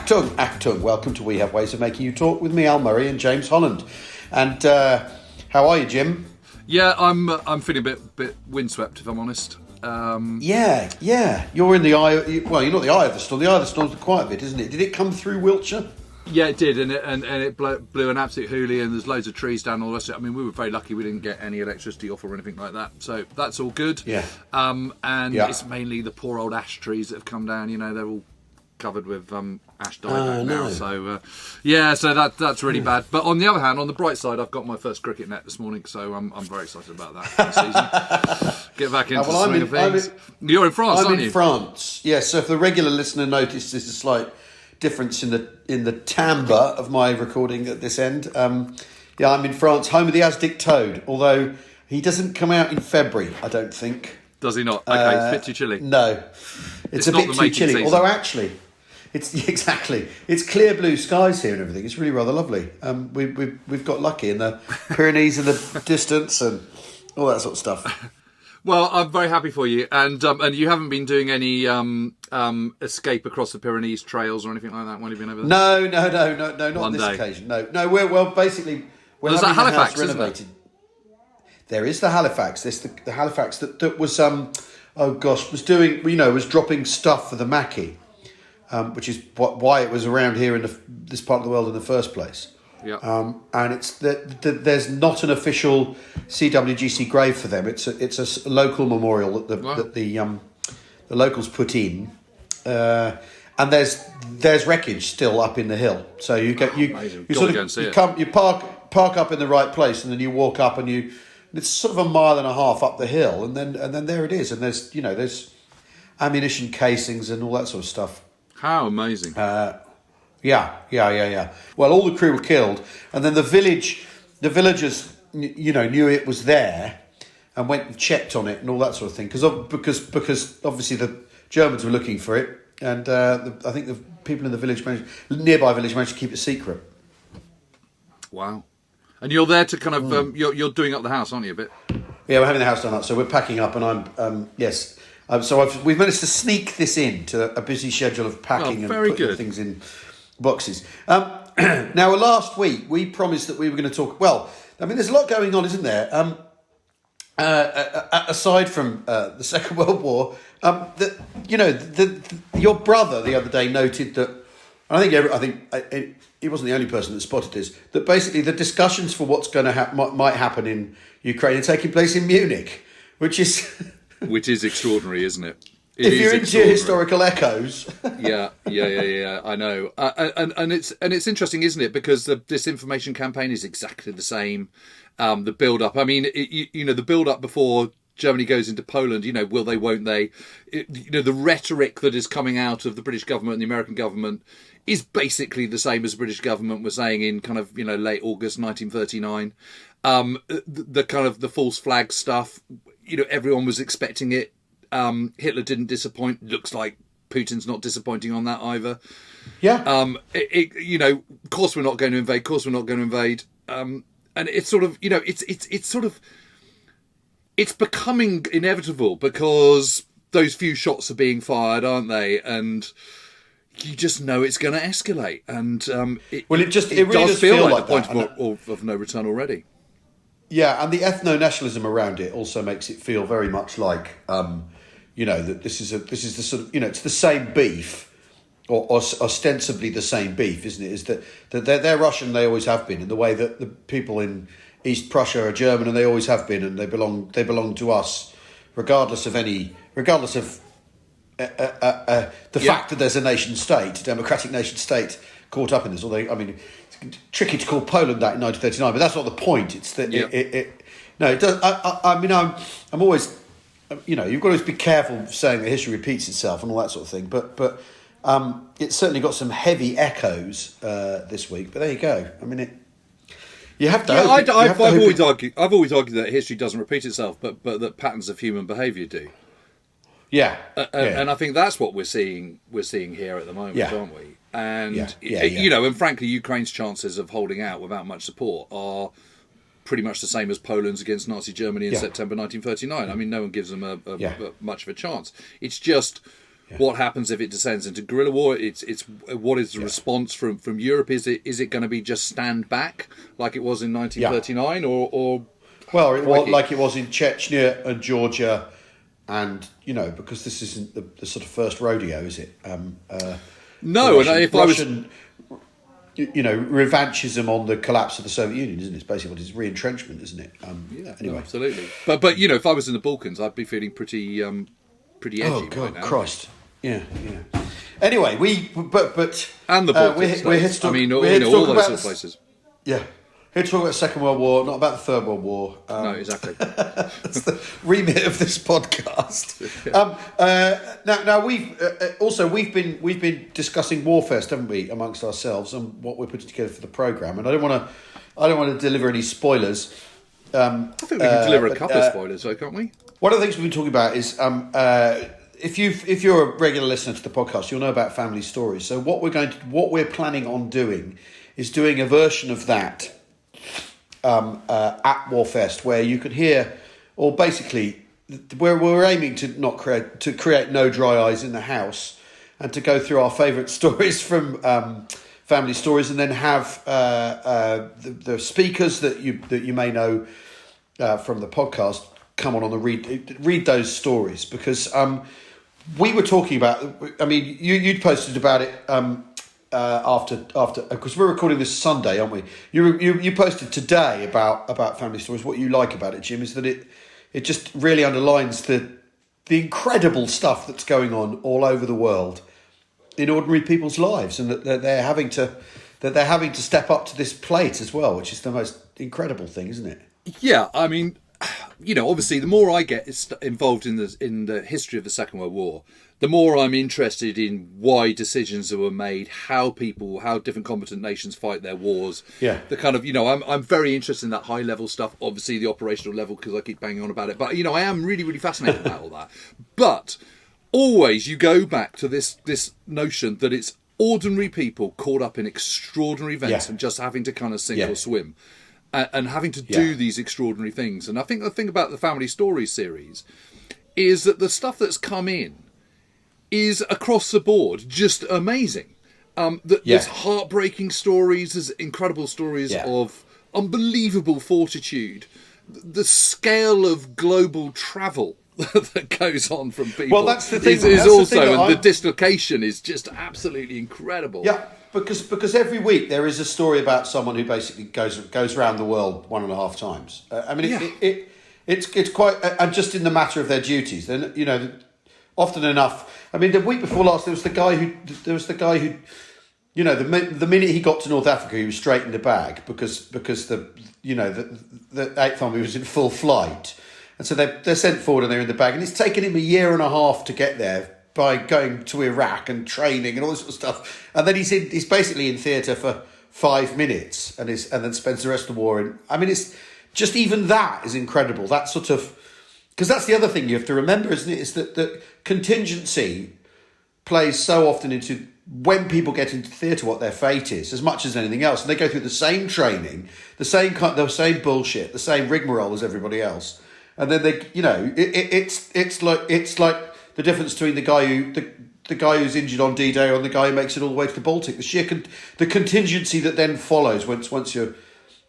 Achtung. Welcome to We Have Ways of Making You Talk with me, Murray and James Holland. And how are you, Jim? Yeah, I'm feeling a bit windswept, if I'm honest. Yeah. You're in the eye. Well, you're not the eye of the storm. The eye of the storm's quite a bit, isn't it? Did it come through Wiltshire? Yeah, it did, and it blew an absolute hoolie, and there's loads of trees down all the rest of it. I mean, we were very lucky we didn't get any electricity off or anything like that, so that's all good. Yeah. It's mainly the poor old ash trees that have come down. You know, they're all covered with ash dieback now. So so that's really bad. But on the other hand, on the bright side, I've got my first cricket net this morning, so I'm very excited about that this season. Get back into the swing of things. You're in France, aren't you? I'm in France. Yeah. So if the regular listener noticed, there's a slight difference in the timbre of my recording at this end. I'm in France, home of the Aztec toad. Although he doesn't come out in February, I don't think. Does he not? Okay, it's a bit too chilly. No, it's a bit too chilly. Season. Although actually, it's clear blue skies here and everything. It's really rather lovely. We've got lucky in the Pyrenees in the distance and all that sort of stuff. Well, I'm very happy for you, and you haven't been doing any escape across the Pyrenees trails or anything like that when you've been over there. No, not on this occasion. No. We're basically having the Halifax, house renovated. There is the Halifax. There's the Halifax that was was dropping stuff for the Mackie, which is why it was around here in this part of the world in the first place. Yeah. And it's there's not an official CWGC grave for them. It's a local memorial that the locals put in, and there's wreckage still up in the hill. So you park up in the right place, and then you walk up, and it's sort of a mile and a half up the hill, and then there it is, and there's ammunition casings and all that sort of stuff. How amazing! Yeah. Well, all the crew were killed, and then the villagers, knew it was there, and went and checked on it and all that sort of thing. Because obviously the Germans were looking for it, and I think the people in the nearby village managed to keep it secret. Wow! And you're there to kind of you're doing up the house, aren't you? A bit. Yeah, we're having the house done up, so we're packing up, and I'm yes. We've managed to sneak this into a busy schedule of packing and putting things in boxes. Now, last week we promised that we were going to talk. Well, I mean, there's a lot going on, isn't there? Aside from the Second World War, your brother the other day noted that. I think he wasn't the only person that spotted this. That basically the discussions for what's going to might happen in Ukraine are taking place in Munich, which is extraordinary, isn't it? If you're into historical echoes. Yeah, I know. And it's interesting, isn't it? Because the disinformation campaign is exactly the same. The build-up. I mean, the build-up before Germany goes into Poland, will they, won't they? The rhetoric that is coming out of the British government and the American government is basically the same as the British government was saying in kind of, late August 1939. The kind of the false flag stuff, everyone was expecting it. Hitler didn't disappoint. Looks like Putin's not disappointing on that either. Yeah. Of course we're not going to invade. And it's sort of, it's becoming inevitable because those few shots are being fired, aren't they? And you just know it's going to escalate. And it really does feel like the point of no return already. Yeah, and the ethno-nationalism around it also makes it feel very much like, that this is the sort of, it's the same beef, or ostensibly the same beef, isn't it? Is that they're Russian, they always have been, in the way that the people in East Prussia are German, and they always have been, and they belong to us, regardless of the fact that there's a nation state, a democratic nation state, caught up in this. Although, I mean, it's tricky to call Poland that in 1939, but that's not the point. It's that it does. I'm always, you've got to always be careful saying that history repeats itself and all that sort of thing. But it's certainly got some heavy echoes this week. But there you go. I mean, you have to. I've always argued that history doesn't repeat itself, but that patterns of human behaviour do. Yeah. And I think that's what we're seeing here at the moment, aren't we? And and frankly, Ukraine's chances of holding out without much support are pretty much the same as Poland's against Nazi Germany in September 1939. I mean, no one gives them much of a chance. It's just What happens if it descends into guerrilla war? It's what is the response from Europe? Is it going to be just stand back like it was in 1939, or well, like it was in Chechnya and Georgia, and because this isn't the sort of first rodeo, is it? No, Russian, and if Russian, revanchism on the collapse of the Soviet Union, isn't it? It's basically what it is, re-entrenchment, isn't it? Yeah, anyway, no, absolutely. But if I was in the Balkans, I'd be feeling pretty edgy. Oh God, right now. Christ! Yeah. Anyway, and the Balkans. we're here to talk. All those sort of places. Yeah, here to talk about the Second World War, not about the Third World War. No, exactly. That's the remit of this podcast. Now we've been discussing Warfest, haven't we, amongst ourselves, and what we're putting together for the programme. And I don't want to deliver any spoilers. I think we can deliver a couple of spoilers, though, can't we? One of the things we've been talking about is if you're a regular listener to the podcast, you'll know about family stories. So what we're planning on doing is doing a version of that at Warfest, where you could hear, or basically, where we're aiming to create no dry eyes in the house, and to go through our favourite stories from family stories, and then have the speakers that you may know from the podcast come on the read those stories, because we were talking about. I mean, you'd posted about it. After because we're recording this Sunday, aren't we? You posted today about family stories. What you like about it, Jim, is that it just really underlines the incredible stuff that's going on all over the world in ordinary people's lives, and that they're having to step up to this plate as well, which is the most incredible thing, isn't it? Yeah, I mean, obviously, the more I get involved in the history of the Second World War, the more I'm interested in why decisions were made, how different competent nations fight their wars. Yeah. The kind of, I'm very interested in that high level stuff, obviously the operational level, because I keep banging on about it. But, I am really, really fascinated about all that. But always you go back to this notion that it's ordinary people caught up in extraordinary events and just having to kind of sink or swim. And having to do these extraordinary things. And I think the thing about the Family Stories series is that the stuff that's come in is across the board just amazing. There's heartbreaking stories, there's incredible stories of unbelievable fortitude. The scale of global travel that goes on from people that's the thing, the dislocation is just absolutely incredible. Yeah. Because every week there is a story about someone who basically goes around the world 1.5 times. It's quite, and just in the matter of their duties. Then often enough. I mean, the week before last, there was the guy who the minute he got to North Africa, he was straight in the bag because the 8th Army was in full flight, and so they're sent forward and they're in the bag, and it's taken him 1.5 years to get there, by going to Iraq and training and all this sort of stuff, and then he's basically in theatre for 5 minutes, and then spends the rest of the war in. I mean, it's just, even that is incredible. That sort of, because that's the other thing you have to remember, isn't it? Is that contingency plays so often into when people get into theatre what their fate is, as much as anything else, and they go through the same training, the same bullshit, the same rigmarole as everybody else, and then they, it's like the difference between the guy who's injured on D-Day and the guy who makes it all the way to the Baltic. The contingency that then follows once you're,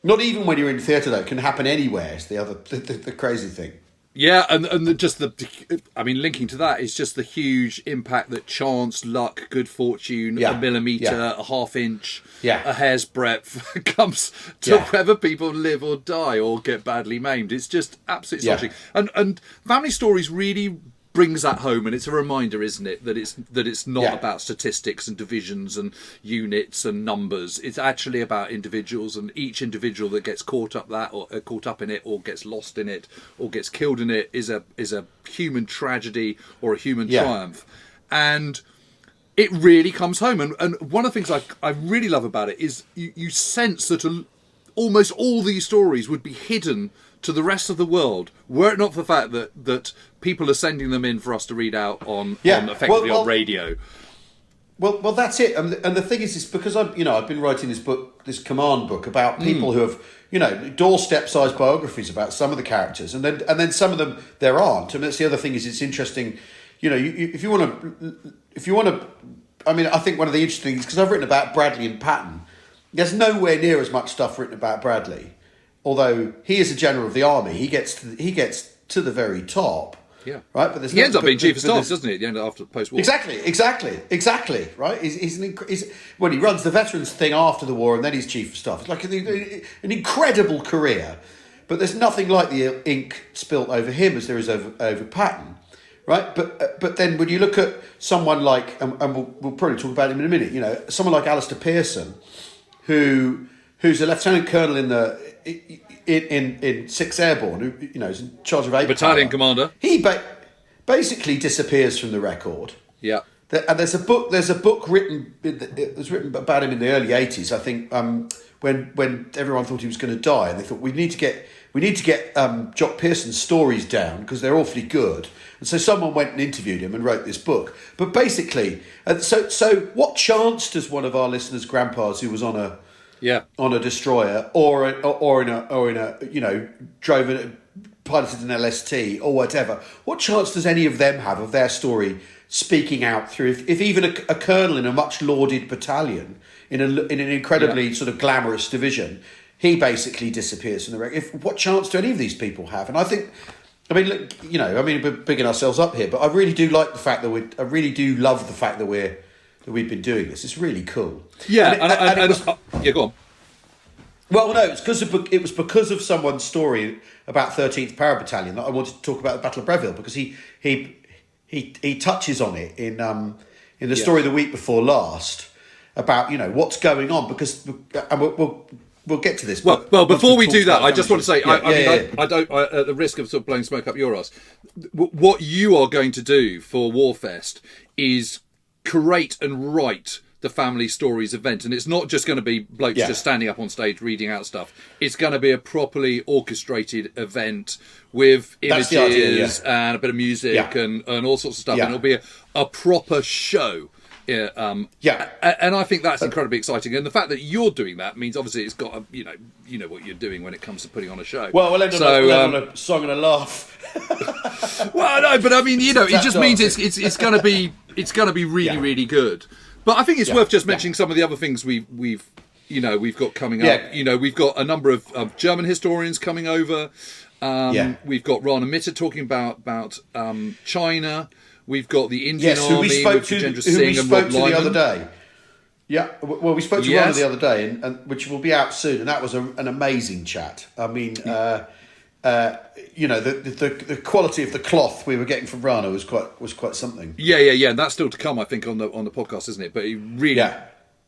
not even when you're in theatre though, can happen anywhere. Is the crazy thing. Yeah, and linking to that is just the huge impact that chance, luck, good fortune, a millimetre, a half inch, a hair's breadth comes to whether people live or die or get badly maimed. It's just absolutely astonishing. And Family Stories really brings that home, and it's a reminder, isn't it, that it's not about statistics and divisions and units and numbers. It's actually about individuals, and each individual that gets caught up in it, or gets lost in it, or gets killed in it is a human tragedy or a human triumph, and it really comes home. And one of the things I really love about it is you sense that almost all these stories would be hidden to the rest of the world were it not for the fact that people are sending them in for us to read out on on radio. Well, that's it. And the thing is because I've been writing this command book about people who have, doorstep-sized biographies about some of the characters, and then some of them there aren't. And that's the other thing, is it's interesting. if you want to, I mean, I think one of the interesting things, because I've written about Bradley and Patton, there's nowhere near as much stuff written about Bradley, although he is a general of the army. He gets to the very top. Yeah. Right. But he ends up being chief of staff, doesn't he? At the end after the post-war. Exactly. Right. He's when he runs the veterans thing after the war, and then he's chief of staff. It's like an incredible career, but there's nothing like the ink spilt over him as there is over Patton. Right. But then when you look at someone like, and we'll probably talk about him in a minute. Someone like Alistair Pearson, who's a lieutenant colonel in 6th Airborne, who is in charge of 8 battalion commander. He basically disappears from the record. Yeah, and there's a book written. It was written about him in the early 80s, I think, when everyone thought he was going to die, and they thought we need to get Jock Pearson's stories down because they're awfully good. And so someone went and interviewed him and wrote this book. But basically, so what chance does one of our listeners' grandpas who was on a destroyer or in a piloted an LST or whatever, what chance does any of them have of their story speaking out through if even a colonel in a much lauded battalion in an incredibly sort of glamorous division, he basically disappears from the record. What chance do any of these people have? And I think, look, we're bigging ourselves up here, but I really do like the fact that love the fact that we've been doing this. It's really cool. Yeah, go on. Well, no, it was because of someone's story about 13th Para Battalion that I wanted to talk about the Battle of Breville, because he touches on it in the story the week before last about what's going on, because we'll get to this. Well, before we do that, I just want to say, I don't, at the risk of sort of blowing smoke up your ass, what you are going to do for Warfest is curate and write the family stories event, and it's not just going to be blokes just standing up on stage reading out stuff. It's going to be a properly orchestrated event with images and a bit of music and all sorts of stuff, and it'll be a proper show. And I think that's incredibly exciting, and the fact that you're doing that means obviously it's got you know what you're doing when it comes to putting on a show. Well, we'll end on a song and a laugh. Well, no, but I mean, it just means it's going to be really really good. But I think it's worth just mentioning some of the other things we've got coming up. We've got a number of German historians coming over. We've got Rana Mitter talking about China. We've got the Indian Army, who we spoke to the other day. Yeah, well, we spoke to Rana the other day, and which will be out soon, and that was an amazing chat. I mean, the quality of the cloth we were getting from Rana was quite something. Yeah. And that's still to come, I think, on the podcast, isn't it? But he really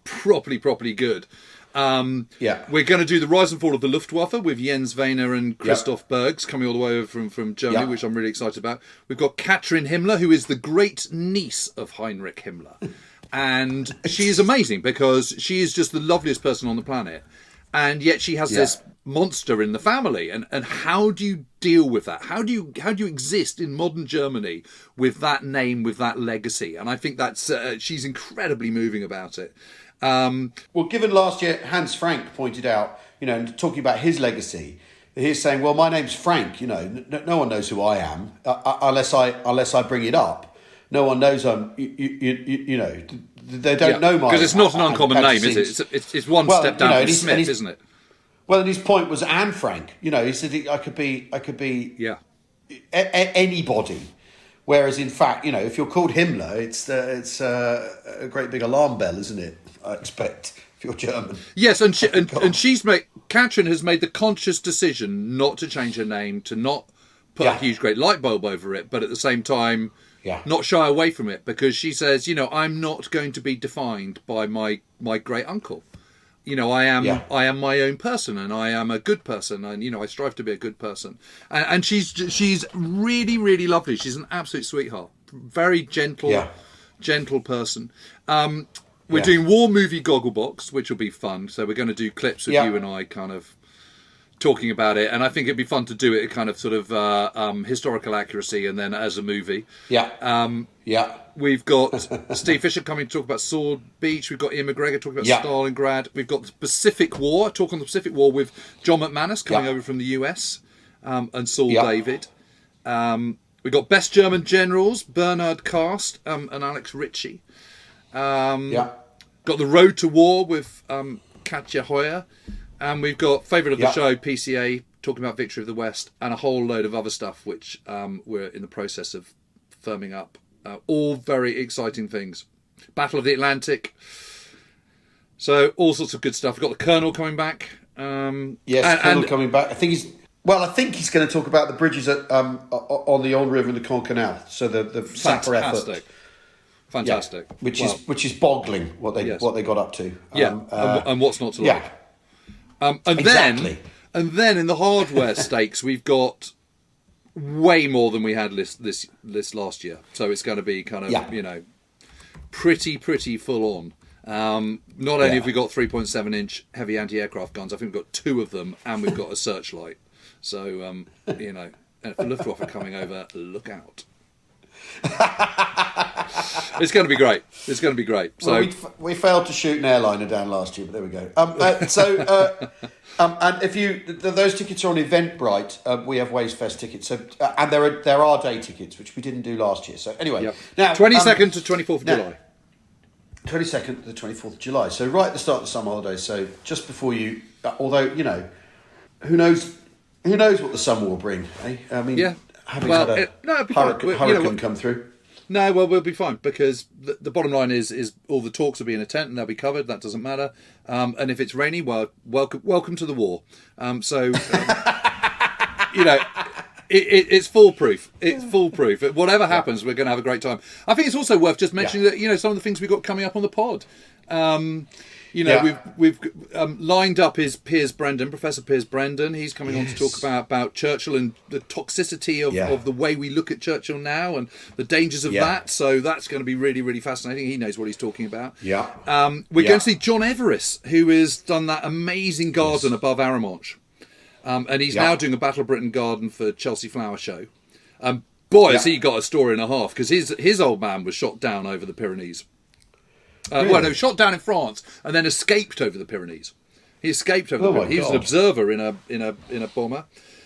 properly good. We're going to do the rise and fall of the Luftwaffe with Jens Wehner and Christoph Bergs coming all the way over from Germany, which I'm really excited about. We've got Katrin Himmler, who is the great niece of Heinrich Himmler. And she is amazing because she is just the loveliest person on the planet. And yet she has this monster in the family. And how do you deal with that? How do you exist in modern Germany with that name, with that legacy? And I think that's she's incredibly moving about it. Well, given last year Hans Frank pointed out, talking about his legacy, he's saying, well, my name's Frank, no one knows who I am unless I bring it up. No one knows they don't know my... Because it's not an uncommon name, is it? It's one step down from Smith, isn't it? Well, and his point was Anne Frank. He said I could be anybody. Whereas, in fact, if you're called Himmler, it's a great big alarm bell, isn't it? I expect, if you're German. Yes, and Katrin has made the conscious decision not to change her name, to not put a huge great light bulb over it, but at the same time, not shy away from it, because she says, I'm not going to be defined by my great uncle. I am my own person, and I am a good person, and I strive to be a good person. And she's really, really lovely. She's an absolute sweetheart, very gentle person. We're doing War Movie Gogglebox, which will be fun. So we're going to do clips with you and I, kind of talking about it, and I think it'd be fun to do it kind of sort of historical accuracy, and then as a movie. We've got Steve Fisher coming to talk about Sword Beach. We've got Ian McGregor talking about Stalingrad. We've got the Pacific War, talk on the Pacific War with John McManus coming over from the US, and Saul David. We've We've got Best German Generals, Bernhard Karst and Alex Ritchie. Got The Road to War with Katja Heuer. And we've got Favourite of the Show, PCA, talking about Victory of the West, and a whole load of other stuff which we're in the process of firming up. All very exciting things. Battle of the Atlantic. So all sorts of good stuff. We've got the Colonel coming back. Colonel coming back. I think he's going to talk about the bridges at, on the Yonne River and the Caen Canal. So the Sapper effort. Fantastic. Yeah, which is boggling what they got up to. And what's not to like. And exactly. then in the hardware stakes, we've got way more than we had this last year. So it's going to be kind of pretty full on. Not only have we got 3.7-inch heavy anti-aircraft guns, I think we've got 2 of them, and we've got a searchlight. So and if the Luftwaffe are coming over, look out. It's going to be great. So well, we failed to shoot an airliner down last year, but there we go. And if those tickets are on Eventbrite, we have Warfest tickets. So and there are day tickets, which we didn't do last year. So anyway, now 22nd to 24th of July. 22nd to the 24th of July. So right at the start of the summer holidays. So just before you, although who knows what the summer will bring? Eh? I mean, having had a hurricane come through. No, well, we'll be fine, because the bottom line is all the talks will be in a tent and they'll be covered. That doesn't matter. And if it's rainy, well, welcome to the war. It's foolproof. It's foolproof. Whatever happens, we're going to have a great time. I think it's also worth just mentioning that some of the things we've got coming up on the pod. We've lined up is Professor Piers Brendan. He's coming on to talk about Churchill and the toxicity of the way we look at Churchill now and the dangers of that. So that's going to be really, really fascinating. He knows what he's talking about. We're going to see John Everest, who has done that amazing garden above Arromanches. And he's now doing a Battle of Britain garden for Chelsea Flower Show. Has he got a story and a half, because his old man was shot down over the Pyrenees. Really? Shot down in France and then escaped over the Pyrenees. He escaped over the Pyrenees. He was an observer in a bomber.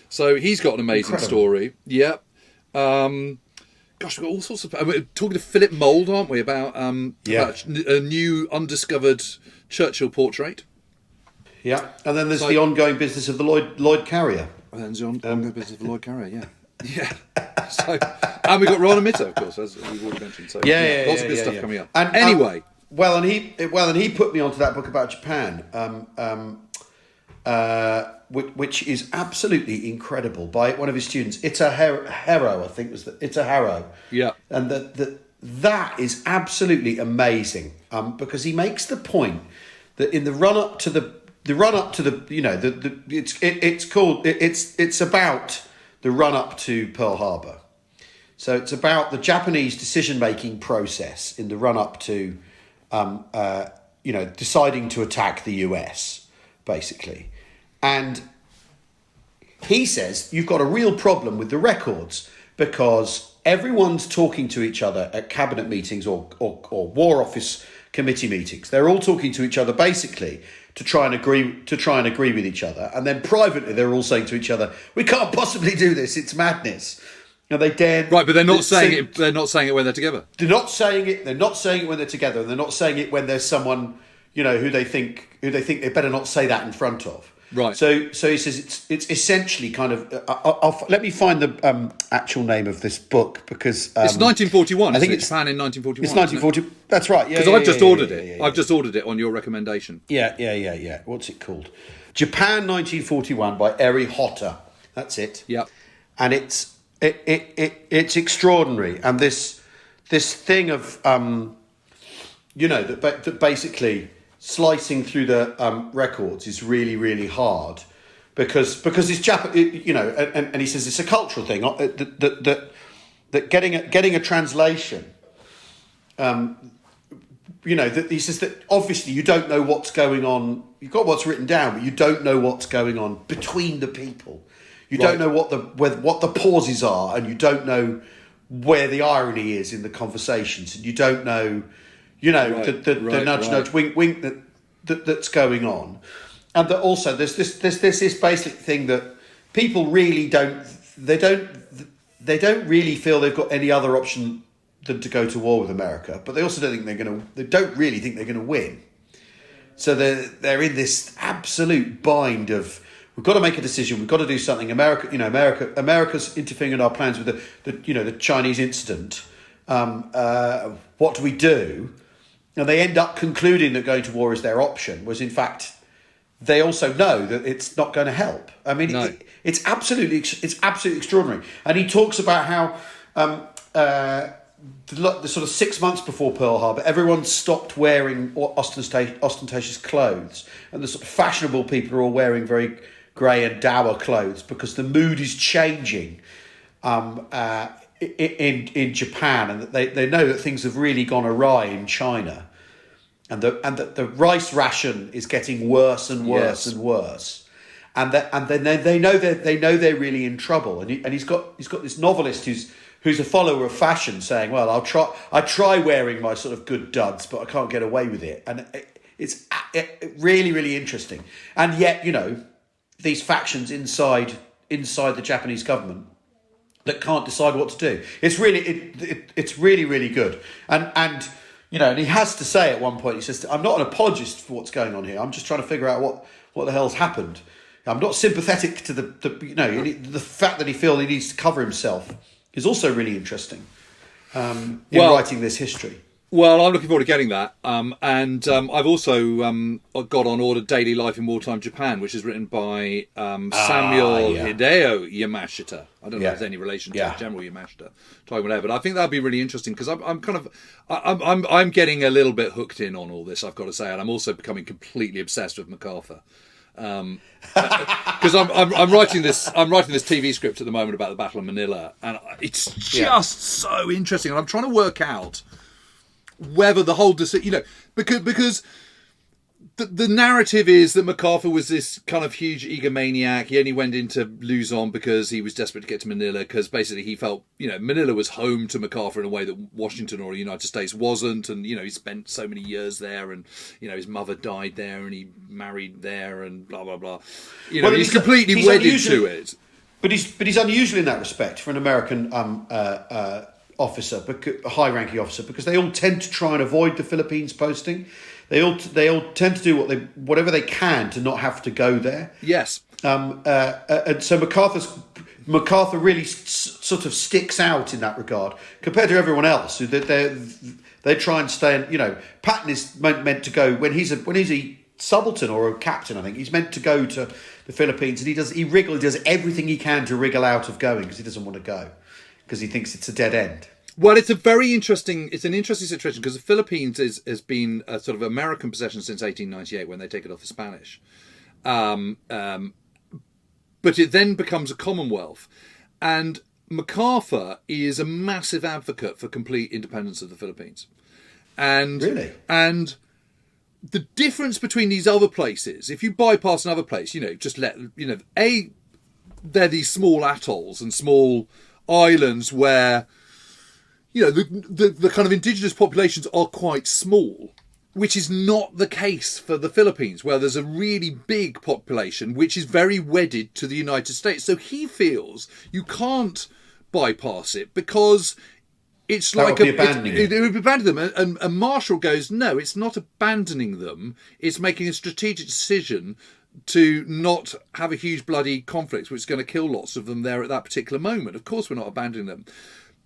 So he's got an amazing story. Yeah. We've got all sorts of... We're talking to Philip Mould, aren't we, about a new undiscovered Churchill portrait. Yeah, and then there's the ongoing business of the Lloyd Carrier. And then the ongoing business of the Lloyd Carrier, yeah. So, and we've got Roland Mitter, of course, as we've already mentioned. So lots of good stuff coming up. And, anyway, and he put me onto that book about Japan, which is absolutely incredible, by one of his students. It's a Hero, I think it's a Hero. Yeah, and that is absolutely amazing, because he makes the point that in the run up to it's about the run up to Pearl Harbor. So it's about the Japanese decision making process in the run up to deciding to attack the US, basically. And he says you've got a real problem with the records, because everyone's talking to each other at cabinet meetings or War Office committee meetings. They're all talking to each other basically to try and agree with each other, and then privately they're all saying to each other, "We can't possibly do this. It's madness." And they dare. Right, but they're not saying it. They're not saying it when they're together. They're not saying it. They're not saying it when they're together, and they're not saying it when there's someone who they think they better not say that in front of. Right. So he says it's essentially kind of. Let me find the actual name of this book, because it's 1941. I think it's Japan in 1941. It's 1940. That's right. Yeah. Because I've just ordered it. I've just ordered it on your recommendation. Yeah. What's it called? Japan 1941 by Eri Hotta. That's it. Yeah. And it's extraordinary, and this thing of that basically slicing through the records is really, really hard, because it's and he says it's a cultural thing that getting a translation. He says that obviously you don't know what's going on. You've got what's written down, but you don't know what's going on between the people. You don't know what the pauses are, and you don't know where the irony is in the conversations, and you don't know. The nudge, wink, wink that's going on, and that also there's this basic thing that people really don't they don't really feel they've got any other option than to go to war with America, but they also don't think they don't really think they're going to win. So they're in this absolute bind of, we've got to make a decision, we've got to do something. America's interfering in our plans with the Chinese incident. What do we do? And they end up concluding that going to war is their option, whereas in fact they also know that it's not going to help. I mean, No. it's absolutely extraordinary. And he talks about how the sort of 6 months before Pearl Harbor, everyone stopped wearing ostentatious clothes, and the sort of fashionable people are all wearing very grey and dour clothes because the mood is changing in Japan, and that they know that things have really gone awry in China, and that the rice ration is getting worse and worse and worse, and then they know they're really in trouble, and he's got this novelist who's a follower of fashion saying, well, I try wearing my sort of good duds, but I can't get away with it, and it's really, really interesting. And yet, these factions inside the Japanese government that can't decide what to do. It's really, really good. And he has to say at one point, he says, I'm not an apologist for what's going on here. I'm just trying to figure out what the hell's happened. I'm not sympathetic to the fact that he feels he needs to cover himself is also really interesting in writing this history. Well, I'm looking forward to getting that. And I've also got on order Daily Life in Wartime Japan, which is written by Samuel Hideo Yamashita. I don't know if there's any relation to General Yamashita, but I think that'd be really interesting because I'm getting a little bit hooked in on all this, I've got to say, and I'm also becoming completely obsessed with MacArthur. Because I'm writing this TV script at the moment about the Battle of Manila, and it's just so interesting, and I'm trying to work out whether the whole decision, because the narrative is that MacArthur was this kind of huge egomaniac. He only went into Luzon because he was desperate to get to Manila, because basically he felt, Manila was home to MacArthur in a way that Washington or the United States wasn't. And, he spent so many years there, and, his mother died there and he married there and blah, blah, blah. He's completely wedded to it. But he's unusual in that respect for an American officer, a high-ranking officer, because they all tend to try and avoid the Philippines posting. They all tend to do whatever they can to not have to go there. Yes. And so MacArthur really sort of sticks out in that regard compared to everyone else. They try and stay. Patton is meant to go when he's a subaltern or a captain. I think he's meant to go to the Philippines, and he does everything he can to wriggle out of going because he doesn't want to go, because he thinks it's a dead end. Well, it's an interesting situation, because the Philippines has been a sort of American possession since 1898 when they take it off the Spanish. But it then becomes a Commonwealth. And MacArthur is a massive advocate for complete independence of the Philippines. And really? And the difference between these other places, if you bypass another place, they're these small atolls and small islands where the kind of indigenous populations are quite small, which is not the case for the Philippines, where there's a really big population which is very wedded to the United States. So he feels you can't bypass it because it's that like would be abandoning it would be abandoning them. And Marshall goes, no, it's not abandoning them. It's making a strategic decision to not have a huge bloody conflict which is going to kill lots of them there at that particular moment. Of course we're not abandoning them.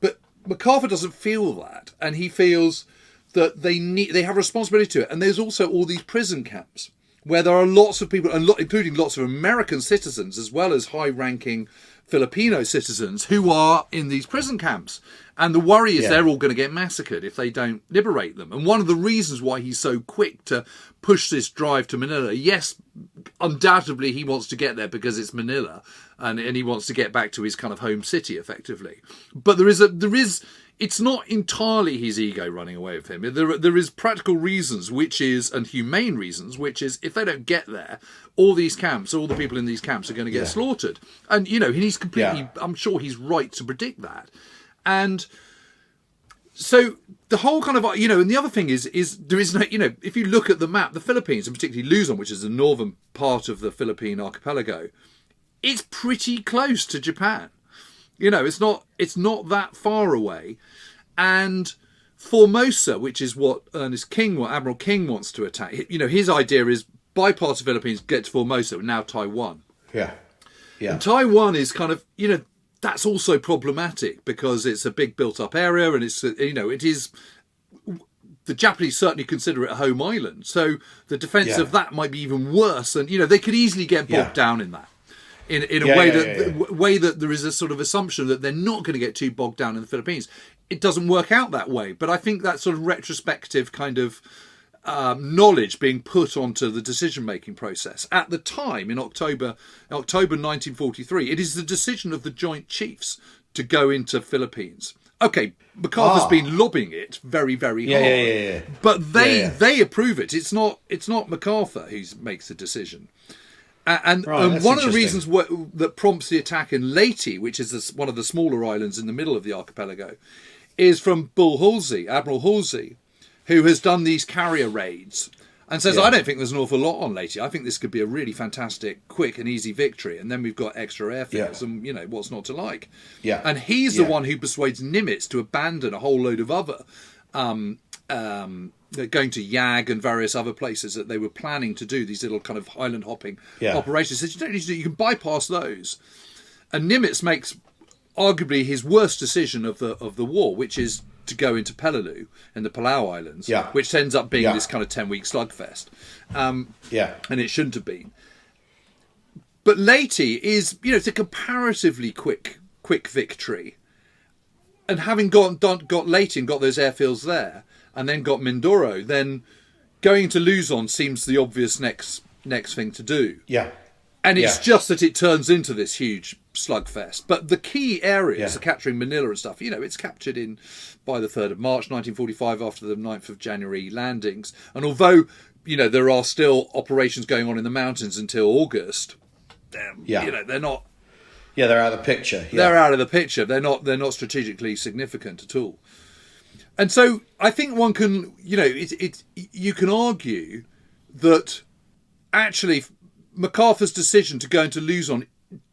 But MacArthur doesn't feel that, and he feels that they have a responsibility to it. And there's also all these prison camps where there are lots of people, including lots of American citizens as well as high-ranking Filipino citizens who are in these prison camps. And the worry is they're all going to get massacred if they don't liberate them. And one of the reasons why he's so quick to push this drive to Manila, yes, undoubtedly he wants to get there because it's Manila, and he wants to get back to his kind of home city effectively. But it's not entirely his ego running away with him. There is practical reasons, and humane reasons, which is if they don't get there, all the people in these camps are going to get slaughtered. And, he's completely, I'm sure he's right to predict that. And so the whole kind of, and the other thing is there is no, if you look at the map, the Philippines, and particularly Luzon, which is the northern part of the Philippine archipelago, it's pretty close to Japan. You know, it's not that far away. And Formosa, which is what Admiral King wants to attack, you know, his idea is bypass the Philippines, get to Formosa, now Taiwan. Yeah. Yeah. And Taiwan is kind of, you know, that's also problematic because it's a big built-up area, and it's, you know, it is. The Japanese certainly consider it a home island, so the defence of that might be even worse. And you know, they could easily get bogged down in that, in a way that there is a sort of assumption that they're not going to get too bogged down in the Philippines. It doesn't work out that way, but I think that sort of retrospective kind of knowledge being put onto the decision-making process at the time in October 1943, it is the decision of the Joint Chiefs to go into Philippines. Okay, MacArthur's been lobbying it very, very hard, but they approve it. It's not MacArthur who makes the decision. And one of the reasons that prompts the attack in Leyte, which is one of the smaller islands in the middle of the archipelago, is from Admiral Halsey, who has done these carrier raids and says, I don't think there's an awful lot on Leyte. I think this could be a really fantastic, quick and easy victory. And then we've got extra airfields and, you know, what's not to like. Yeah. And he's the one who persuades Nimitz to abandon a whole load of other, going to Yag and various other places that they were planning to do, these little kind of island hopping operations. He says, you don't need to do, you can bypass those. And Nimitz makes arguably his worst decision of the war, which is to go into Peleliu in the Palau Islands, which ends up being this kind of 10-week slugfest. And it shouldn't have been. But Leyte is, you know, it's a comparatively quick victory. And having got Leyte and got those airfields there, and then got Mindoro, then going to Luzon seems the obvious next thing to do. Yeah. And it's just that it turns into this huge slugfest. But the key areas are capturing Manila and stuff. You know, it's captured by the 3rd of March 1945 after the 9th of January landings. And although, you know, there are still operations going on in the mountains until August, you know, they're not... Yeah, they're out of the picture. Yeah. They're out of the picture. They're not strategically significant at all. And so I think one can, you know, you can argue that actually MacArthur's decision to go into Luzon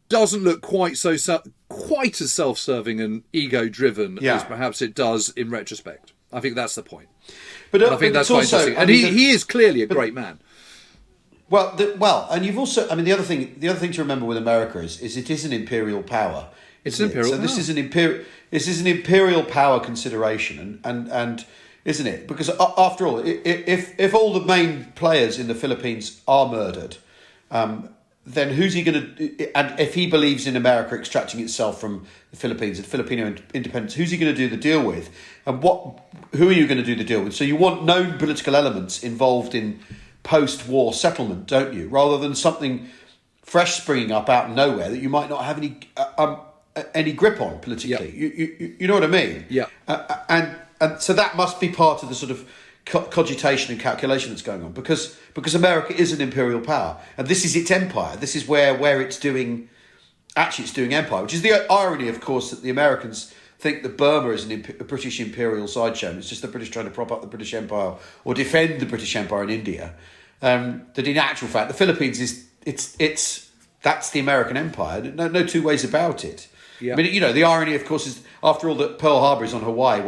doesn't look quite as self-serving and ego-driven as perhaps it does in retrospect. I think that's the point. But I think that's quite interesting. And he is clearly a great man. Well, and you've also, I mean, the other thing to remember with America is it is an imperial power. It's an imperial power. So this is an imperial power consideration, and isn't it? Because after all, if all the main players in the Philippines are murdered, then who's he going to? And if he believes in America extracting itself from the Philippines and Filipino independence, who's he going to do the deal with? And who are you going to do the deal with? So you want known political elements involved in post-war settlement, don't you? Rather than something fresh springing up out of nowhere that you might not have any grip on politically. You know what I mean? Yeah. And so that must be part of the sort of cogitation and calculation that's going on, because America is an imperial power, and this is its empire. This is where it's doing empire, which is the irony, of course, that the Americans think that Burma is a British imperial sideshow. It's just the British trying to prop up the British Empire or defend the British Empire in India. That in actual fact, the Philippines that's the American empire. No two ways about it. Yeah. I mean, you know, the irony, of course, is after all that Pearl Harbor is on Hawaii,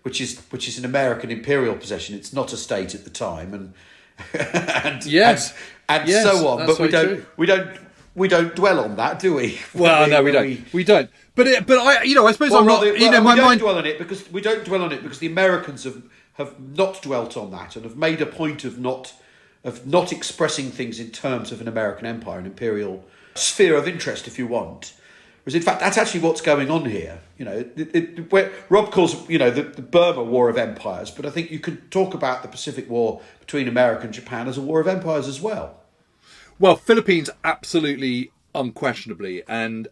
which is an American imperial possession. It's not a state at the time, and so on. But we don't dwell on that, do we? Well, no, we don't. We don't. But I, you know, I suppose my mind dwell on it because we don't dwell on it because the Americans have not dwelt on that and have made a point of not expressing things in terms of an American empire, an imperial sphere of interest, if you want. Whereas in fact, that's actually what's going on here. You know, where Rob calls, you know, the Burma War of Empires, but I think you could talk about the Pacific War between America and Japan as a war of empires as well. Well, Philippines, absolutely, unquestionably, and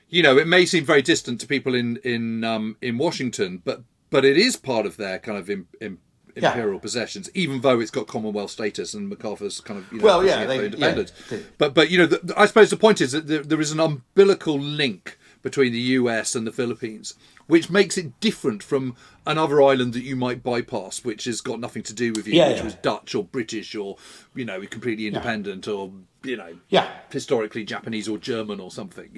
you know, it may seem very distant to people in Washington, but it is part of their kind of imperial possessions, even though it's got Commonwealth status and MacArthur's kind of independence. But you know, I suppose the point is that there is an umbilical link between the US and the Philippines, which makes it different from another island that you might bypass, which has got nothing to do with you, which was Dutch or British or, you know, completely independent or, historically Japanese or German or something.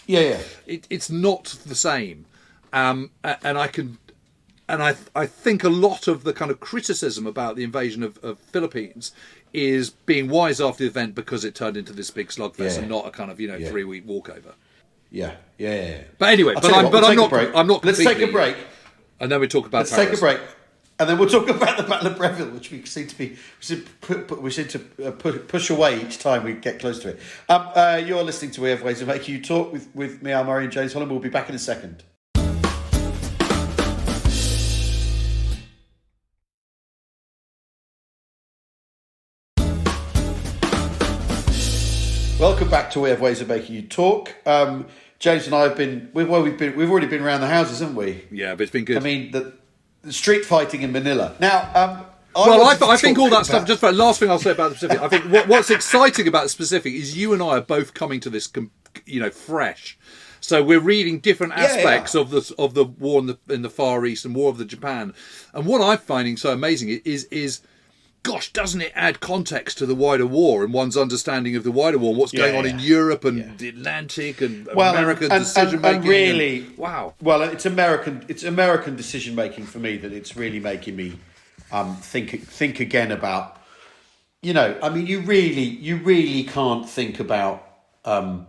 It's not the same, and I think a lot of the kind of criticism about the invasion of Philippines is being wise after the event because it turned into this big slugfest and not a kind of 3-week walkover. Yeah. But anyway, I'm not. Let's take a break, and then we talk about. Let's take a break, and then we'll talk about the Battle of Breville, which we seem to push away each time we get close to it. You're listening to We Have Ways of Making You Talk with me, I'm Murray and James Holland. We'll be back in a second. Welcome back to We Have Ways of Making You Talk. James and I we've already been around the houses, haven't we? Yeah, but it's been good. I mean, the street fighting in Manila. Now, I think all that stuff. Just for the last thing I'll say about the Pacific, I think what's exciting about the Pacific is you and I are both coming to this, fresh. So we're reading different aspects of the war in the Far East and War of the Japan, and what I'm finding so amazing is. Gosh, doesn't it add context to the wider war and one's understanding of the wider war, what's going on in Europe and the Atlantic and American decision making? And really, wow. Well, it's American decision making for me that it's really making me think again about. I mean, you really can't think about what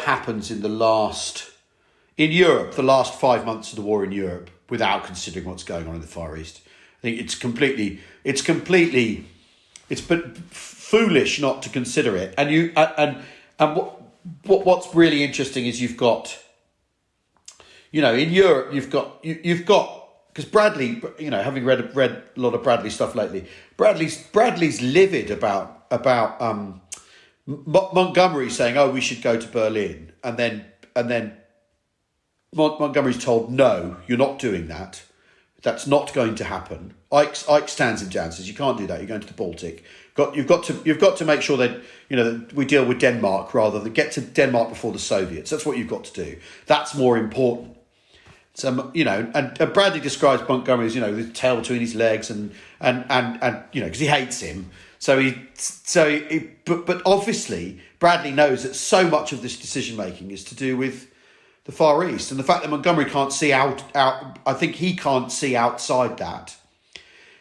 happens in Europe, the last 5 months of the war in Europe, without considering what's going on in the Far East. I think it's foolish not to consider it. And what's really interesting is you've got, in Europe you've got because Bradley, having read a lot of Bradley stuff lately, Bradley's livid about Montgomery saying, "Oh, we should go to Berlin," and then Montgomery's told, "No, you're not doing that. That's not going to happen." Ike stands him down, says you can't do that. You're going to the Baltic. You've got to make sure that that we deal with Denmark rather than get to Denmark before the Soviets. That's what you've got to do. That's more important. So and Bradley describes Montgomery as the tail between his legs and because he hates him. But obviously Bradley knows that so much of this decision making is to do with the Far East, and the fact that Montgomery can't see out, I think he can't see outside that,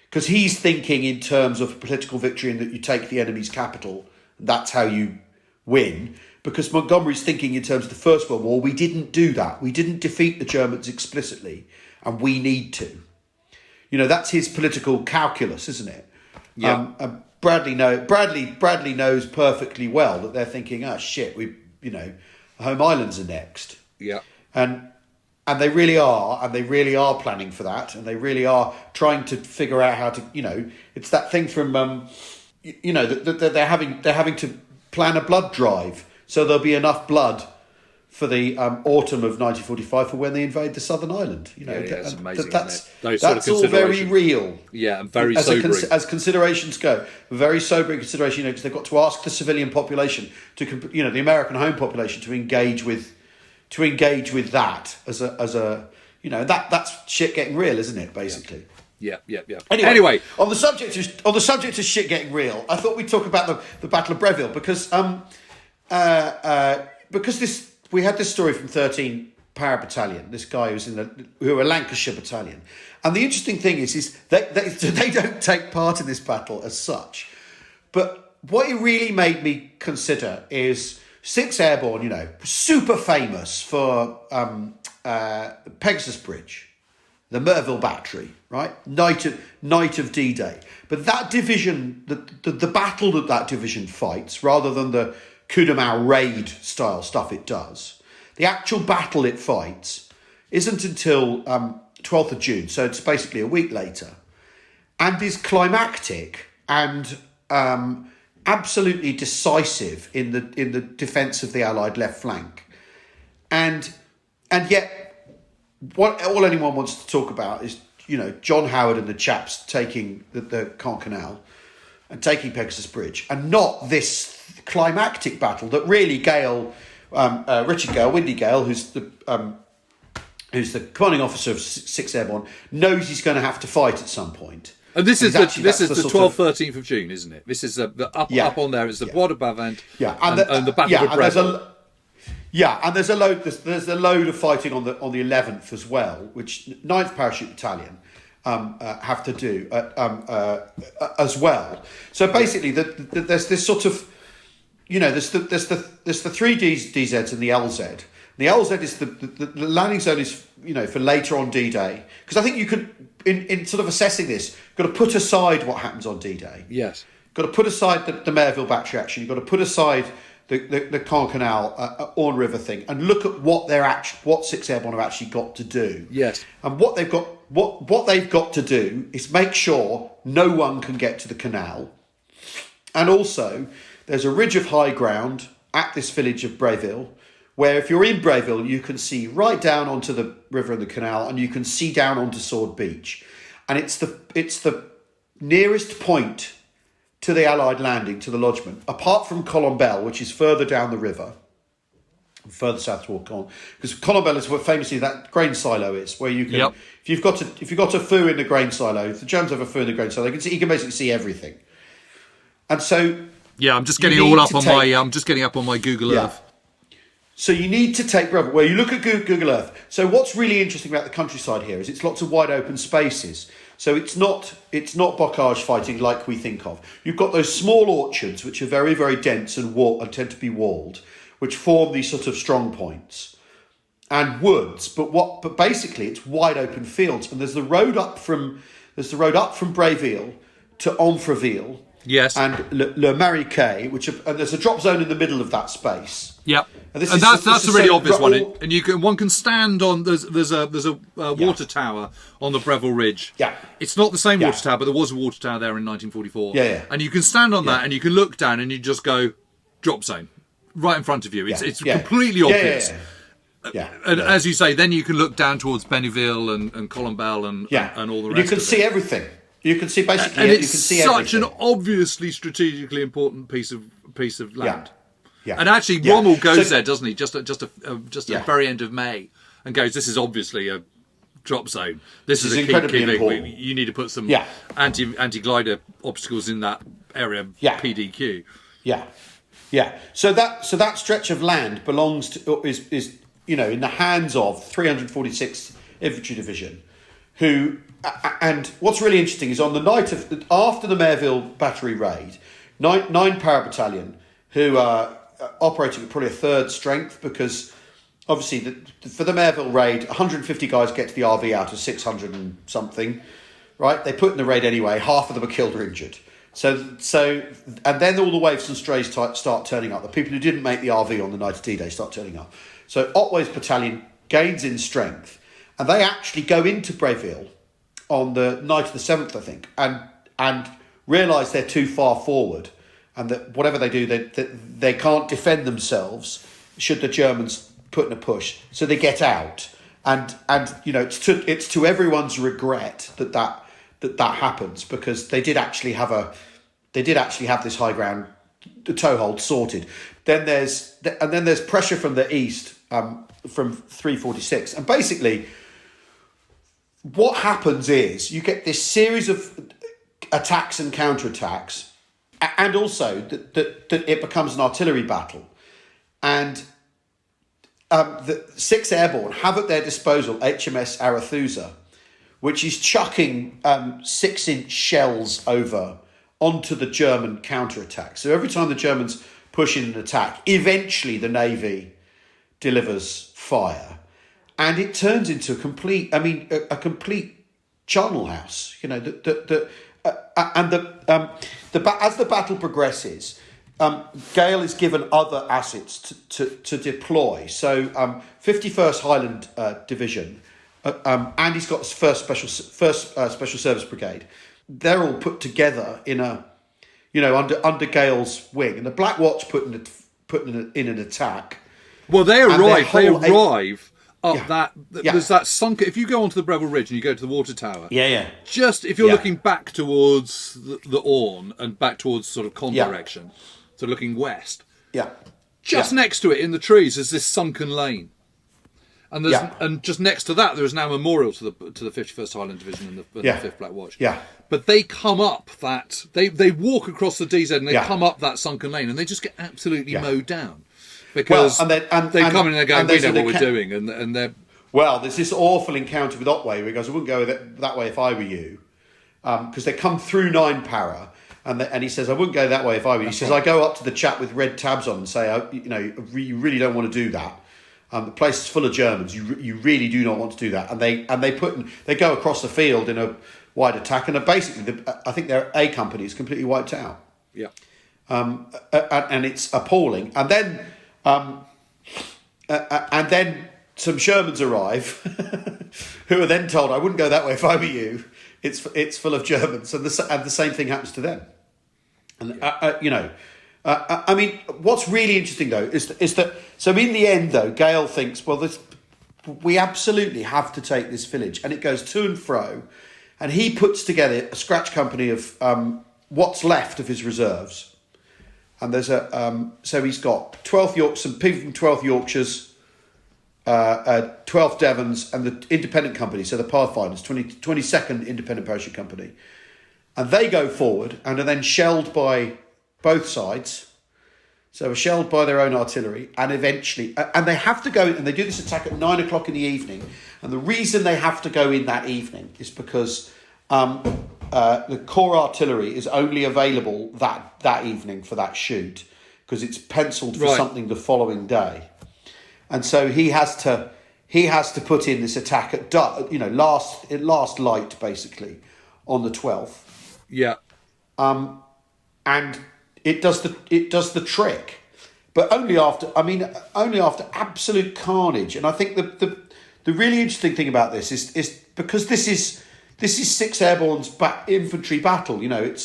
because he's thinking in terms of political victory and that you take the enemy's capital, and that's how you win. Because Montgomery's thinking in terms of the First World War, we didn't do that. We didn't defeat the Germans explicitly, and we need to. That's his political calculus, isn't it? Yeah. And Bradley knows perfectly well that they're thinking, "Oh shit, home islands are next." Yeah, and they really are planning for that, and they really are trying to figure out how to. It's that thing from that they're having to plan a blood drive, so there'll be enough blood for the autumn of 1945 for when they invade the southern island. It's amazing. That's all very real. Yeah, and very sobering as considerations go. Very sobering consideration, because they've got to ask the civilian population the American home population to engage with that as a that's shit getting real, isn't it? Basically. Yeah. Anyway, on the subject of shit getting real, I thought we'd talk about the Battle of Breville because we had this story from 13 Para Battalion. This guy who are a Lancashire battalion, and the interesting thing is they don't take part in this battle as such, but what it really made me consider is 6th Airborne, super famous for Pegasus Bridge, the Merville Battery, right? Night of D-Day. But that division, the battle that division fights, rather than the Kudamau raid style stuff it does, the actual battle it fights isn't until 12th of June, so it's basically a week later, and is climactic and absolutely decisive in the defence of the Allied left flank, and yet all anyone wants to talk about is John Howard and the chaps taking the Caen Canal and taking Pegasus Bridge, and not this climactic battle that really Richard Gale, Windy Gale, who's the commanding officer of 6th Airborne, knows he's going to have to fight at some point. And this is Exactly, the that's the 12th, 13th of June, isn't it? This is up on there. It's the Bois de Bavent and the Battle of Breville. And there's a load of fighting on the 11th as well, which 9th Parachute Battalion have to do as well. So basically, there's this sort of, there's the three DZs and the LZ. The LZ is the landing zone is for later on D-Day, because I think you could in sort of assessing this, got to put aside what happens on D-Day. Yes, got to put aside the Mayerville battery action. You've got to put aside the Caen Canal, Orne River thing, and look at what 6th Airborne have actually got to do. Yes, and what they've got to do is make sure no one can get to the canal, and also there's a ridge of high ground at this village of Bréville, where if you're in Breville, you can see right down onto the river and the canal, and you can see down onto Sword Beach, and it's the nearest point to the Allied landing, to the lodgement, apart from Colombelle, which is further down the river, further south toward Caen, because Colombelle is where famously that grain silo is, where you can, if you've got a foo in the grain silo, if the Germans have a foo in the grain silo, you can basically see everything, and so I'm just getting all up on I'm just getting up on my Google Earth. So you need to take Breville, where you look at Google Earth. So what's really interesting about the countryside here is it's lots of wide open spaces. So it's not bocage fighting like we think of. You've got those small orchards, which are very, very dense and tend to be walled, which form these sort of strong points, and woods. But basically it's wide open fields. And there's the road up from Bréville to Amfreville. Yes, and Le Mariquet, and there's a drop zone in the middle of that space. Yep, and that's a really obvious one. And one can stand on. There's a water tower on the Breville Ridge. Yeah, it's not the same water tower, but there was a water tower there in 1944. Yeah. And you can stand on that, and you can look down, and you just go drop zone right in front of you. It's completely obvious. And as you say, then you can look down towards Benneville and Colombelle and all the rest. You can see everything. You can see basically, and it's you can see such everything. an obviously strategically important piece of land. Yeah. And actually, Rommel goes there, doesn't he? Just at the very end of May, and goes, "This is obviously a drop zone. This is a key thing. You need to put some anti-glider obstacles in that area. PDQ. Yeah. So that stretch of land belongs to is in the hands of 346th Infantry Division, who. And what's really interesting is on the night after the Mayerville battery raid, 9 Para Battalion, who are operating at probably a third strength, because obviously for the Mayerville raid, 150 guys get to the RV out of 600 and something, right? They put in the raid anyway. Half of them are killed or injured. So and then all the waves and strays start turning up. The people who didn't make the RV on the night of D-Day start turning up. So Otway's battalion gains in strength, and they actually go into Breville on the night of the 7th, I think, and realise they're too far forward, and that whatever they do, they can't defend themselves should the Germans put in a push. So they get out, and it's to everyone's regret that happens, because they did actually have this high ground toehold sorted. Then there's pressure from the east, from 346, and basically. What happens is you get this series of attacks and counterattacks, and also that it becomes an artillery battle. And the 6th Airborne have at their disposal HMS Arethusa, which is chucking 6-inch shells over onto the German counterattack. So every time the Germans push in an attack, eventually the Navy delivers fire. And it turns into a complete charnel house. As the battle progresses, Gale is given other assets to deploy. So 51st Highland Division, and he's got his first special service brigade. They're all put together in under Gale's wing, and the Black Watch put in an attack. Well, they arrive. There's that sunk. If you go onto the Breville Ridge and you go to the water tower, just if you're looking back towards the Orne and back towards sort of Caen direction, so looking west, just next to it in the trees is this sunken lane, And and just next to that, there is now a memorial to the 51st Highland Division and the 5th Black Watch. Yeah. But they come up that they walk across the DZ and they come up that sunken lane and they just get absolutely mowed down because they come in and they go, we know what we're doing, and they're. Well, there's this awful encounter with Otway where he goes, I wouldn't go that way if I were you, because they come through 9 para. And he says, I wouldn't go that way if I were you. He says, I go up to the chap with red tabs on and say, you really don't want to do that. The place is full of Germans. You really do not want to do that. And they go across the field in a wide attack. And basically, I think their A company is completely wiped out. Yeah. And it's appalling. And then some Shermans arrive, who are then told, I wouldn't go that way if I were you. It's full of Germans, and the same thing happens to them. And I mean, what's really interesting though is that so in the end though, Gale thinks, well, we absolutely have to take this village, and it goes to and fro, and he puts together a scratch company of what's left of his reserves, and there's so he's got 12th York, some people from 12th Yorkshires. 12th Devons and the independent company, so the Pathfinders, 22nd Independent Parachute Company, and they go forward and are then shelled by both sides. So are shelled by their own artillery, and eventually, and they have to go in, and they do this attack at 9 o'clock in the evening. And the reason they have to go in that evening is because the Corps artillery is only available that evening for that shoot, because it's penciled for something the following day. And so he has to put in this attack at last light basically on the 12th. Yeah. And it does the trick, but only after absolute carnage. And I think the really interesting thing about this is because this is 6th Airborne's infantry battle. You know,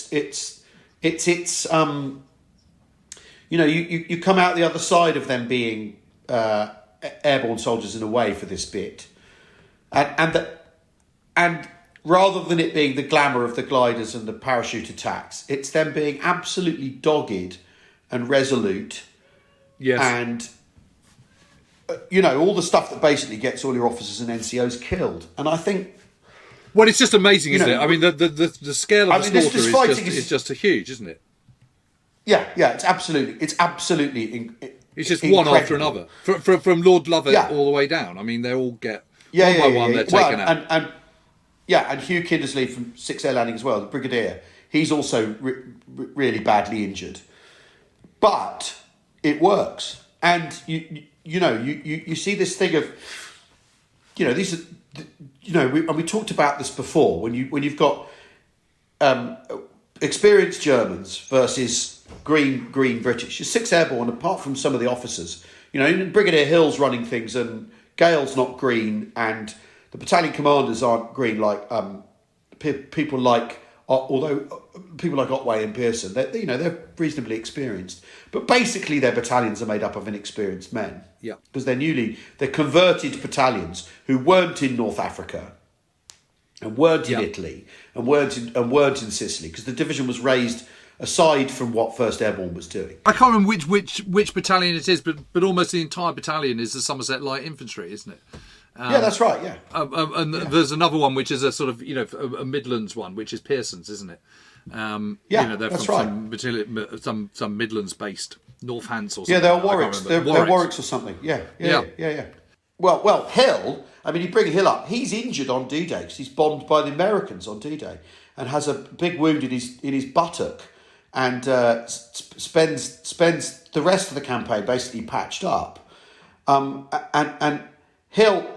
you come out the other side of them being airborne soldiers in a way for this bit, and rather than it being the glamour of the gliders and the parachute attacks, it's them being absolutely dogged and resolute. Yes. And all the stuff that basically gets all your officers and NCOs killed. And I think, well, it's just amazing, isn't it? I mean, the scale of the slaughter is just huge, isn't it? Yeah, it's absolutely. It's just incredible. One after another, from Lord Lovat all the way down. I mean, they all get one by one. They're taken out. And Hugh Kindersley from 6th Air Landing as well, the Brigadier. He's also really badly injured, but it works. And you see this thing of these are we talked about this before when you've got experienced Germans versus green British. You're 6th Airborne, apart from some of the officers. Brigadier Hill's running things, and Gale's not green, and the battalion commanders aren't green like people like Otway and Pearson. They're reasonably experienced, but basically their battalions are made up of inexperienced men. Yeah, because they're converted battalions who weren't in North Africa, and weren't in Italy, and weren't in Sicily, because the division was raised aside from what 1st Airborne was doing. I can't remember which battalion it is, but almost the entire battalion is the Somerset Light Infantry, isn't it? Yeah, that's right. Yeah, there's another one which is a sort of a Midlands one, which is Pearson's, isn't it? They're that's from right. some Midlands based Northants or something. Yeah, they're Warwicks. They're Warwicks or something. Yeah. Well, Hill. I mean, you bring Hill up. He's injured on D-Day because he's bombed by the Americans on D-Day, and has a big wound in his buttock, and spends the rest of the campaign basically patched up. And Hill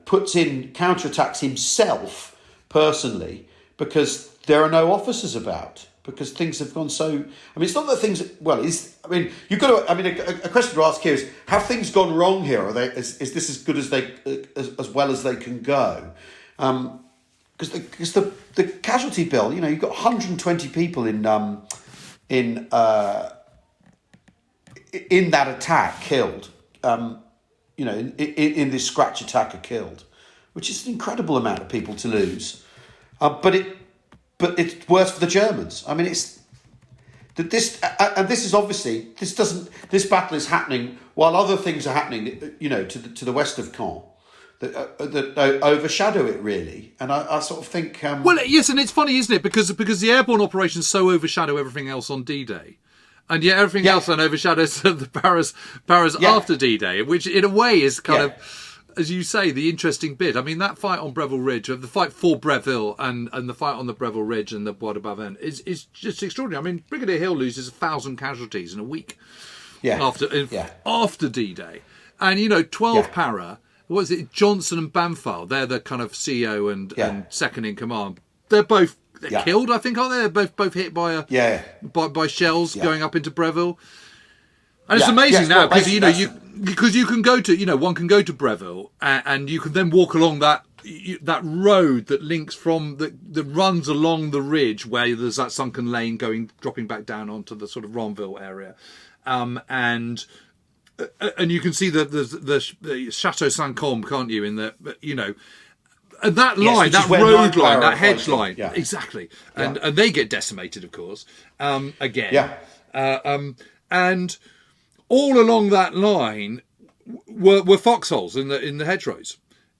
puts in counterattacks himself personally because there are no officers about, because things have gone so. I mean, it's not that things. Well, you've got to. I mean, a question to ask here is: have things gone wrong here? Are they? Is this as good as as well as they can go? Because the casualty bill, you've got 120 people in that attack killed. In this scratch attack are killed, which is an incredible amount of people to lose. But it's worse for the Germans. I mean, this battle is happening while other things are happening, to the west of Caen, that overshadow it really. And I sort of think, well, yes, and it's funny, isn't it? Because the airborne operations so overshadow everything else on D-Day. And yet everything else then overshadows the Paris after D-Day, which in a way is kind of, as you say, the interesting bit. I mean, that fight on Breville Ridge, the fight for Breville and the fight on the Breville Ridge and the Bois de Bavent is just extraordinary. I mean, Brigadier Hill loses 1,000 casualties in a week after D-Day. And, 12 para, what is it, Johnson and Banfal, they're the kind of CEO and second in command. They're both killed, I think, aren't they? They're both hit by by shells going up into Breville. And it's amazing now because you can go to one can go to Breville and you can then walk along that road that links from that runs along the ridge where there's that sunken lane dropping back down onto the sort of Ronville area, and you can see the Chateau Saint-Côme, can't you? In the and that line, that road line, that hedge line, exactly, and they get decimated, of course, again, and all along that line were foxholes in the hedgerows,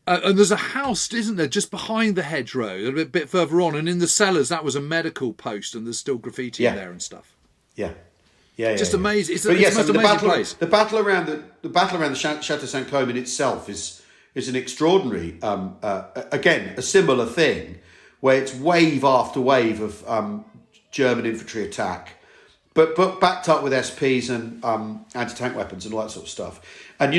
and there's a house, isn't there, just behind the hedgerow, a bit further on, and in the cellars that was a medical post, and there's still graffiti in there and stuff. Just amazing. It's the most amazing place. The battle around the Chateau Saint-Côme in itself is an extraordinary, again, a similar thing, where it's wave after wave of German infantry attack, but backed up with SPs and anti-tank weapons and all that sort of stuff. And,